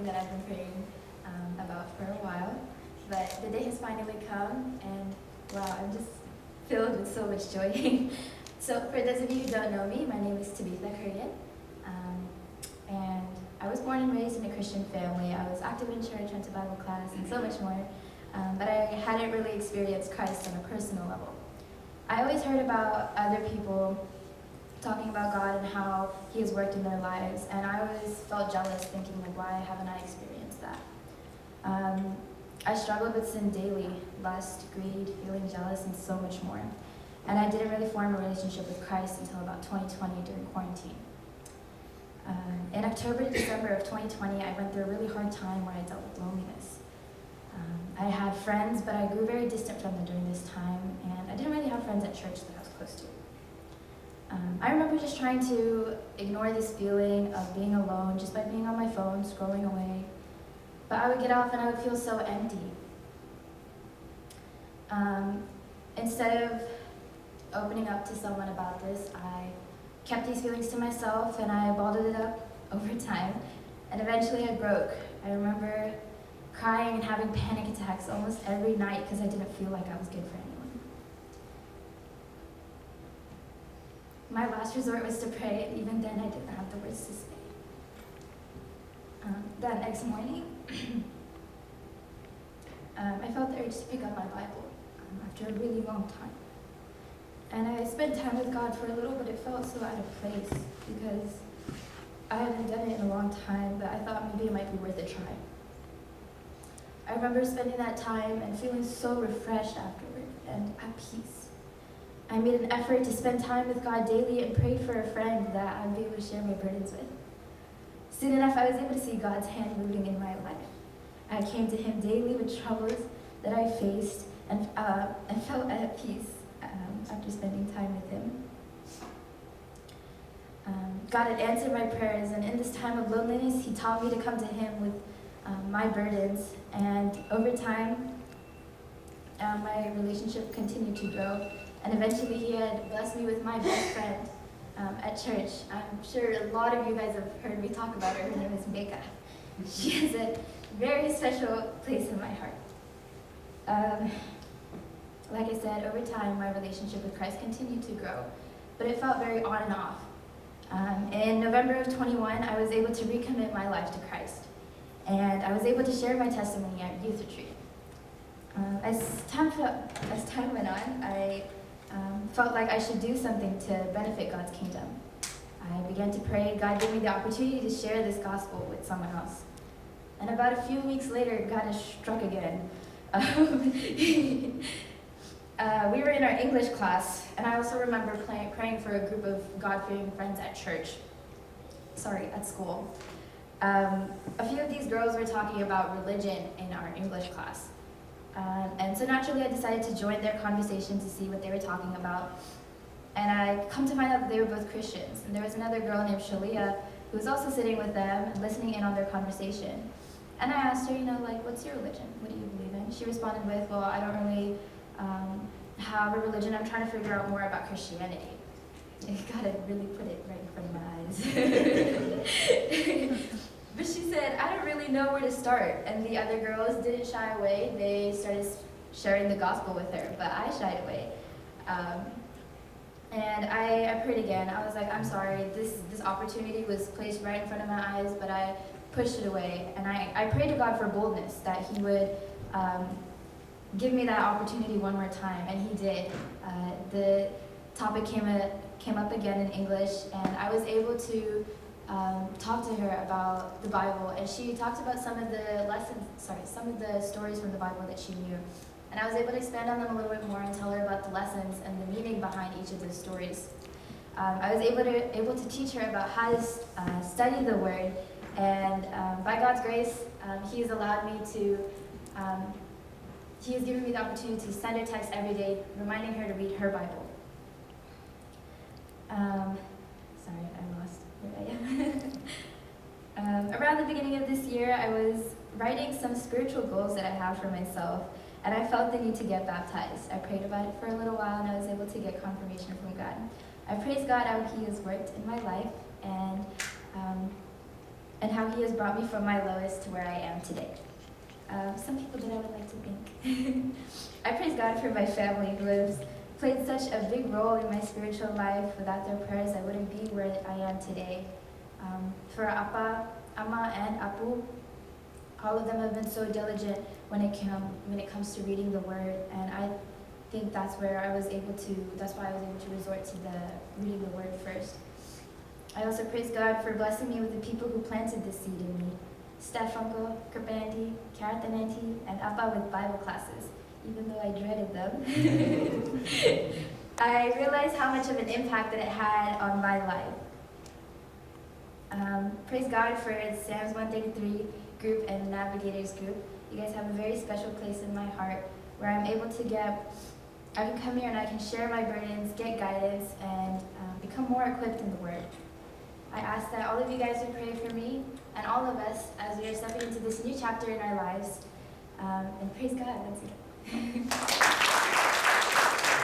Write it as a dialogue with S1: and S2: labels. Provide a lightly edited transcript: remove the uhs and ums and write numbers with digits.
S1: that I've been praying about for a while. But the day has finally come, and wow, I'm just filled with so much joy. So for those of you who don't know me, my name is Tabitha Kurian. And I was born and raised in a Christian family. I was active in church, went to Bible class, and so much more. But I hadn't really experienced Christ on a personal level. I always heard about other people talking about God and how He has worked in their lives, and I always felt jealous, thinking, like, why haven't I experienced that? I struggled with sin daily, lust, greed, feeling jealous, and so much more. And I didn't really form a relationship with Christ until about 2020 during quarantine. In October to December of 2020, I went through a really hard time where I dealt with loneliness. I had friends, but I grew very distant from them during this time, and I didn't really have friends at church that I was close to. I remember just trying to ignore this feeling of being alone just by being on my phone, scrolling away. But I would get off and I would feel so empty. Instead of opening up to someone about this, I kept these feelings to myself and I bottled it up over time. And eventually I broke. I remember crying and having panic attacks almost every night because I didn't feel like I was good for anyone. My last resort was to pray, and even then I didn't have the words to say. That next morning, I felt the urge to pick up my Bible after a really long time. And I spent time with God for a little, but it felt so out of place because I hadn't done it in a long time, but I thought maybe it might be worth a try. I remember spending that time and feeling so refreshed afterward and at peace. I made an effort to spend time with God daily and prayed for a friend that I'd be able to share my burdens with. Soon enough, I was able to see God's hand moving in my life. I came to Him daily with troubles that I faced and felt at peace after spending time with Him. God had answered my prayers, and in this time of loneliness, He taught me to come to Him with my burdens, and over time, my relationship continued to grow, and eventually He had blessed me with my best friend at church. I'm sure a lot of you guys have heard me talk about her. Her name is Mika. She has a very special place in my heart. Like I said, over time, my relationship with Christ continued to grow, but it felt very on and off. In November of 21, I was able to recommit my life to Christ, and I was able to share my testimony at youth retreat. As time went on, I felt like I should do something to benefit God's kingdom. I began to pray. God gave me the opportunity to share this gospel with someone else. And about a few weeks later, God has struck again. We were in our English class, and I also remember praying for a group of God-fearing friends at at school. A few of these girls were talking about religion in our English class. And so naturally I decided to join their conversation to see what they were talking about. And I come to find out that they were both Christians. And there was another girl named Shalia who was also sitting with them and listening in on their conversation. And I asked her, what's your religion? What do you believe in? She responded with, well, I don't really have a religion. I'm trying to figure out more about Christianity. You gotta really put it right in front of my eyes. But she said, I don't really know where to start. And the other girls didn't shy away. They started sharing the gospel with her, but I shied away. And I prayed again. I was like, I'm sorry, this opportunity was placed right in front of my eyes, but I pushed it away. And I prayed to God for boldness, that He would give me that opportunity one more time, and He did. The topic came up again in English, and I was able to talked to her about the Bible, and she talked about some of the stories from the Bible that she knew. And I was able to expand on them a little bit more and tell her about the lessons and the meaning behind each of those stories. I was able to teach her about how to study the Word, and by God's grace, He has allowed me to, He has given me the opportunity to send her text every day, reminding her to read her Bible. Sorry, I lost where I am. Around the beginning of this year, I was writing some spiritual goals that I have for myself, and I felt the need to get baptized. I prayed about it for a little while, and I was able to get confirmation from God. I praise God how He has worked in my life, and and how He has brought me from my lowest to where I am today. Some people that I would like to thank. I praise God for my family who has played such a big role in my spiritual life. Without their prayers, I wouldn't be where I am today. For Appa, Amma, and Apu, all of them have been so diligent when it comes to reading the Word, and I think that's why I was able to resort to the reading the Word first. I also praise God for blessing me with the people who planted this seed in me. Steph Uncle, Kripa Auntie, Karathan Auntie, and Appa with Bible classes, even though I dreaded them. I realized how much of an impact that it had on my life. Praise God for Sam's 133 group and Navigators group. You guys have a very special place in my heart where I can come here and I can share my burdens, get guidance, and become more equipped in the Word. I ask that all of you guys would pray for me and all of us as we are stepping into this new chapter in our lives. And praise God. That's it.